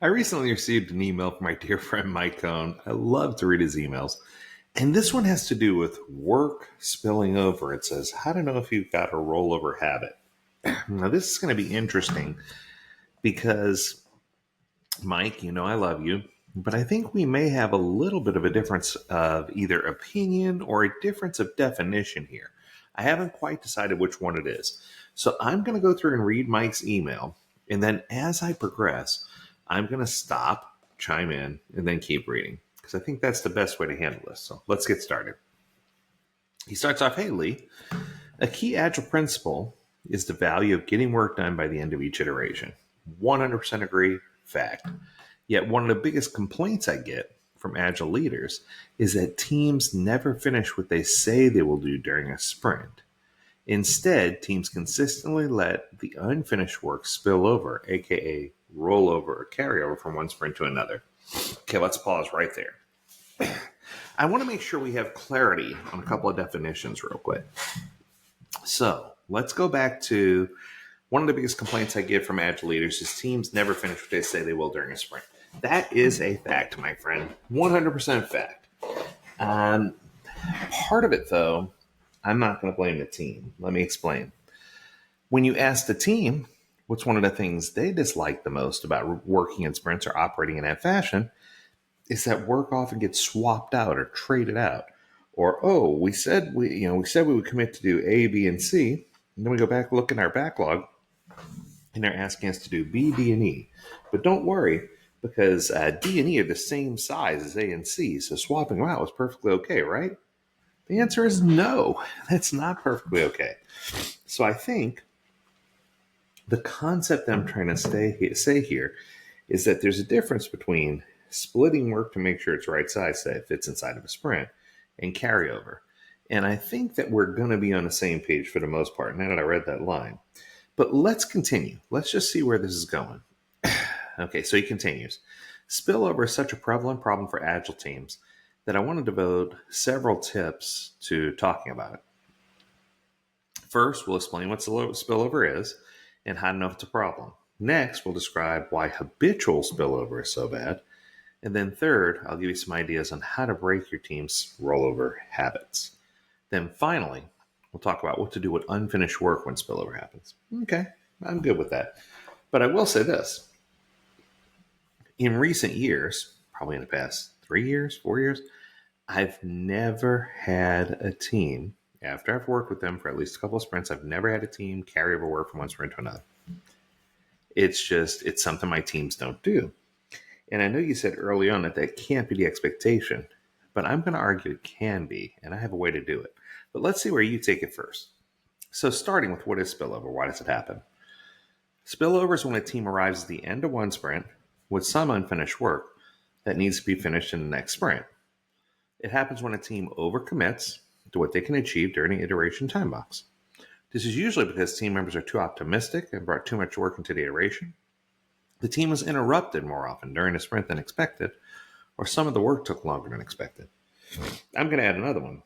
I recently received an email from my dear friend Mike Cohn. I love to read his emails. And this one has to do with work spilling over. It says, how to know if you've got a rollover habit. Now, this is going to be interesting because, Mike, you know I love you, but I think we may have a little bit of a difference of either opinion or a difference of definition here. I haven't quite decided which one it is. So I'm going to go through and read Mike's email. And then as I progress, I'm going to stop, chime in, and then keep reading because I think that's the best way to handle this. So let's get started. He starts off, hey, Lee, a key agile principle is the value of getting work done by the end of each iteration. 100% agree, fact. Yet one of the biggest complaints I get from agile leaders is that teams never finish what they say they will do during a sprint. Instead, teams consistently let the unfinished work spill over, aka rollover or carryover from one sprint to another. Okay, let's pause right there. I want to make sure we have clarity on a couple of definitions real quick. So let's go back to one of the biggest complaints I get from agile leaders is teams never finish what they say they will during a sprint. That is a fact, my friend. 100% fact. Part of it, though, I'm not going to blame the team. Let me explain. When you ask the team what's one of the things they dislike the most about working in sprints or operating in that fashion, is that work often gets swapped out or traded out. Or, oh, we said we would commit to do A, B, and C, and then we go back, look in our backlog, and they're asking us to do B, D, and E. But don't worry, because D and E are the same size as A and C, so swapping them out was perfectly okay, right? The answer is no, that's not perfectly okay. So I think the concept that I'm trying to say here is that there's a difference between splitting work to make sure it's right size, so it fits inside of a sprint, and carryover. And I think that we're going to be on the same page for the most part, now that I read that line. But let's continue. Let's just see where this is going. Okay, so he continues. Spillover is such a prevalent problem for agile teams that I want to devote several tips to talking about it. First, we'll explain what spillover is and how to know if it's a problem. Next, we'll describe why habitual spillover is so bad. And then third, I'll give you some ideas on how to break your team's rollover habits. Then finally, we'll talk about what to do with unfinished work when spillover happens. Okay, I'm good with that. But I will say this. In recent years, probably in the past 3 years, 4 years, I've never had a team, after I've worked with them for at least a couple of sprints, I've never had a team carry over work from one sprint to another. It's something my teams don't do. And I know you said early on that can't be the expectation, but I'm going to argue it can be, and I have a way to do it. But let's see where you take it first. So starting with what is spillover? Why does it happen? Spillover is when a team arrives at the end of one sprint with some unfinished work that needs to be finished in the next sprint. It happens when a team overcommits to what they can achieve during the iteration time box. This is usually because team members are too optimistic and brought too much work into the iteration. The team was interrupted more often during the sprint than expected, or some of the work took longer than expected. I'm going to add another one.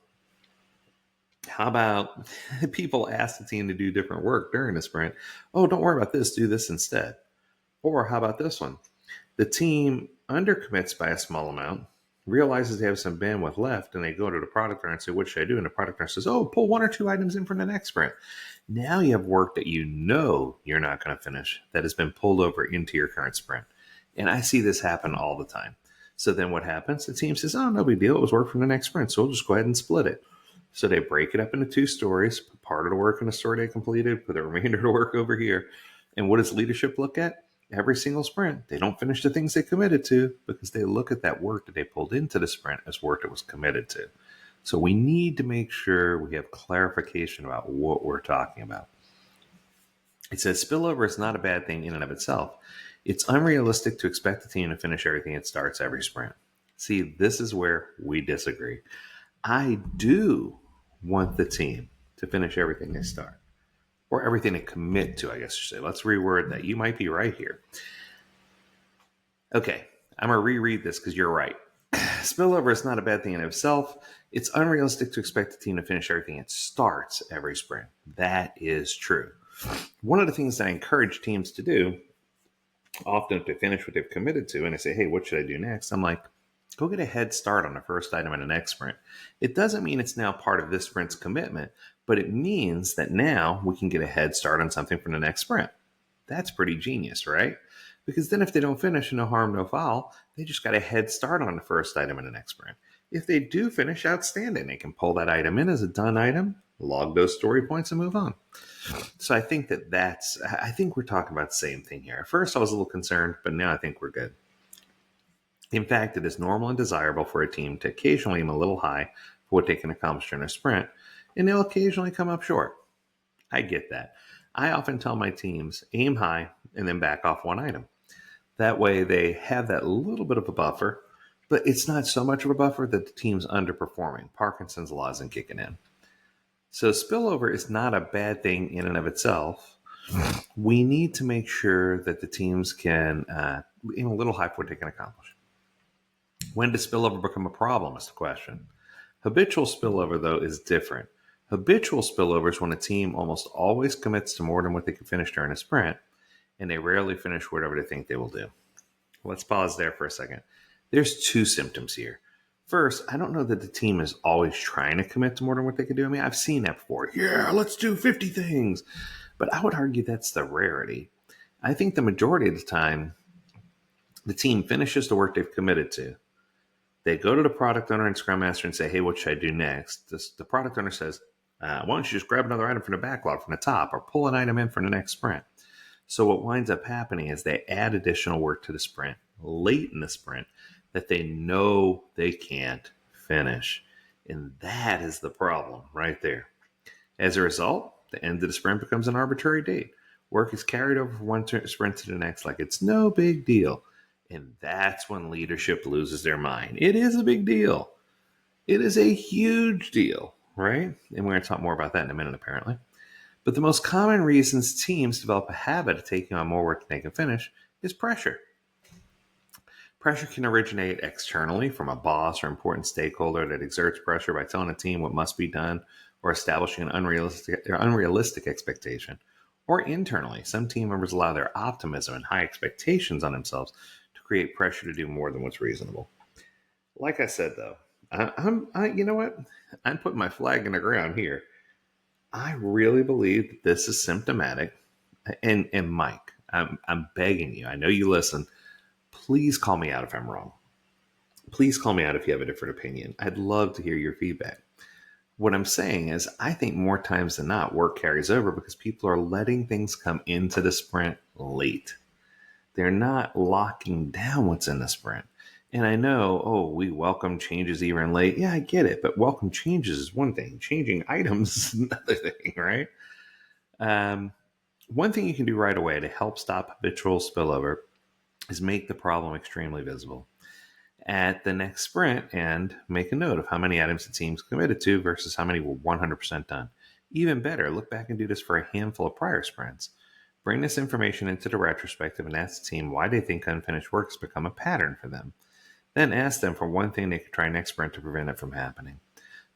How about people ask the team to do different work during the sprint? Oh, don't worry about this, do this instead. Or how about this one? The team undercommits by a small amount, realizes they have some bandwidth left, and they go to the product owner and say, what should I do? And the product owner says, oh, pull 1 or 2 items in from the next sprint. Now you have work that you know you're not going to finish that has been pulled over into your current sprint. And I see this happen all the time. So then what happens? The team says, oh, no big deal. It was work from the next sprint. So we'll just go ahead and split it. So they break it up into 2 stories, put part of the work in the story they completed, put the remainder of the work over here. And what does leadership look at? Every single sprint, they don't finish the things they committed to because they look at that work that they pulled into the sprint as work that was committed to. So we need to make sure we have clarification about what we're talking about. It says spillover is not a bad thing in and of itself. It's unrealistic to expect the team to finish everything it starts every sprint. See, this is where we disagree. I do want the team to finish everything they start. Or everything to commit to, I guess you should say. Let's reword that. You might be right here. Okay, I'm going to reread this because you're right. Spillover is not a bad thing in itself. It's unrealistic to expect the team to finish everything it starts every sprint. That is true. One of the things that I encourage teams to do Often, if they finish what they've committed to and I say, hey, what should I do next? I'm like, go get a head start on the first item in the next sprint. It doesn't mean it's now part of this sprint's commitment, but it means that now we can get a head start on something for the next sprint. That's pretty genius, right? Because then if they don't finish, no harm, no foul, they just got a head start on the first item in the next sprint. If they do finish, outstanding. They can pull that item in as a done item, log those story points, and move on. So I think we're talking about the same thing here. At first, I was a little concerned, but now I think we're good. In fact, it is normal and desirable for a team to occasionally aim a little high for what they can accomplish in a sprint, and they'll occasionally come up short. I get that. I often tell my teams, aim high and then back off one item. That way they have that little bit of a buffer, but it's not so much of a buffer that the team's underperforming. Parkinson's law isn't kicking in. So spillover is not a bad thing in and of itself. We need to make sure that the teams can aim a little high for what they can accomplish. When does spillover become a problem is the question. Habitual spillover, though, is different. Habitual spillover is when a team almost always commits to more than what they can finish during a sprint, and they rarely finish whatever they think they will do. Let's pause there for a second. There's two symptoms here. First, I don't know that the team is always trying to commit to more than what they can do. I mean, I've seen that before. Yeah, let's do 50 things. But I would argue that's the rarity. I think the majority of the time, the team finishes the work they've committed to. They go to the product owner and Scrum Master and say, hey, what should I do next? The product owner says, why don't you just grab another item from the backlog from the top or pull an item in for the next sprint? So what winds up happening is they add additional work to the sprint late in the sprint that they know they can't finish. And that is the problem right there. As a result, the end of the sprint becomes an arbitrary date. Work is carried over from one sprint to the next like it's no big deal. And that's when leadership loses their mind. It is a big deal. It is a huge deal, right? And we're going to talk more about that in a minute, apparently. But the most common reasons teams develop a habit of taking on more work than they can finish is pressure. Pressure can originate externally from a boss or important stakeholder that exerts pressure by telling a team what must be done or establishing an unrealistic expectation. Or internally, some team members allow their optimism and high expectations on themselves to create pressure to do more than what's reasonable. Like I said, though, you know what? I'm putting my flag in the ground here. I really believe that this is symptomatic. And Mike, I'm begging you. I know you listen. Please call me out if I'm wrong. Please call me out if you have a different opinion. I'd love to hear your feedback. What I'm saying is, I think more times than not, work carries over because people are letting things come into the sprint late. They're not locking down what's in the sprint. And I know, we welcome changes even late. Yeah, I get it. But welcome changes is one thing. Changing items is another thing, right? One thing you can do right away to help stop habitual spillover is make the problem extremely visible. At the next sprint and make a note of how many items the team's committed to versus how many were 100% done. Even better, look back and do this for a handful of prior sprints. Bring this information into the retrospective and ask the team why they think unfinished work has become a pattern for them. Then ask them for one thing they could try next sprint to prevent it from happening.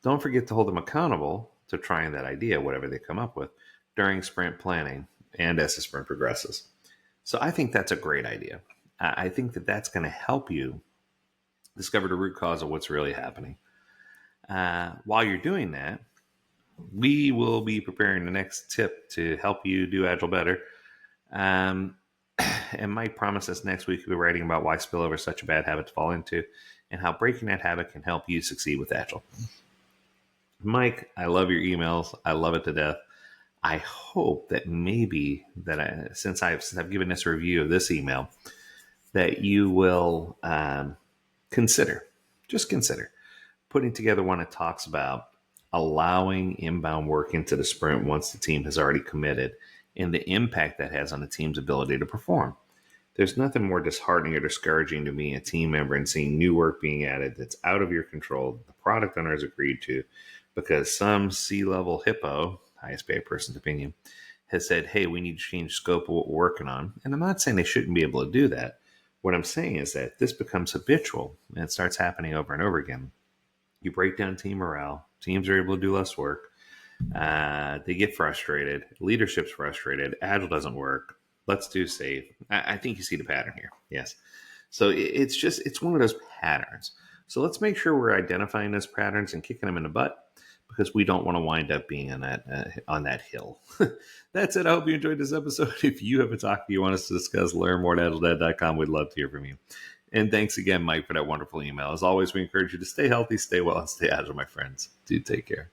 Don't forget to hold them accountable to trying that idea, whatever they come up with, during sprint planning and as the sprint progresses. So I think that's a great idea. I think that that's going to help you discover the root cause of what's really happening. While you're doing that, we will be preparing the next tip to help you do Agile better. And Mike promised us next week we'll be writing about why spillover is such a bad habit to fall into and how breaking that habit can help you succeed with Agile. Mike, I love your emails. I love it to death. I hope that maybe that since I've given this review of this email, that you will consider putting together one that talks about allowing inbound work into the sprint once the team has already committed and the impact that has on the team's ability to perform. There's nothing more disheartening or discouraging to being a team member and seeing new work being added that's out of your control, the product owner has agreed to, because some C-level hippo, highest paid person's opinion, has said, hey, we need to change the scope of what we're working on. And I'm not saying they shouldn't be able to do that. What I'm saying is that this becomes habitual and it starts happening over and over again. You break down team morale. Teams are able to do less work. They get frustrated. Leadership's frustrated. Agile doesn't work. Let's do save. I think you see the pattern here. Yes. So it's one of those patterns. So let's make sure we're identifying those patterns and kicking them in the butt because we don't want to wind up being on that hill. That's it. I hope you enjoyed this episode. If you have a topic you want us to discuss, learn more at AgileDad.com. We'd love to hear from you. And thanks again, Mike, for that wonderful email. As always, we encourage you to stay healthy, stay well, and stay agile, my friends. Do take care.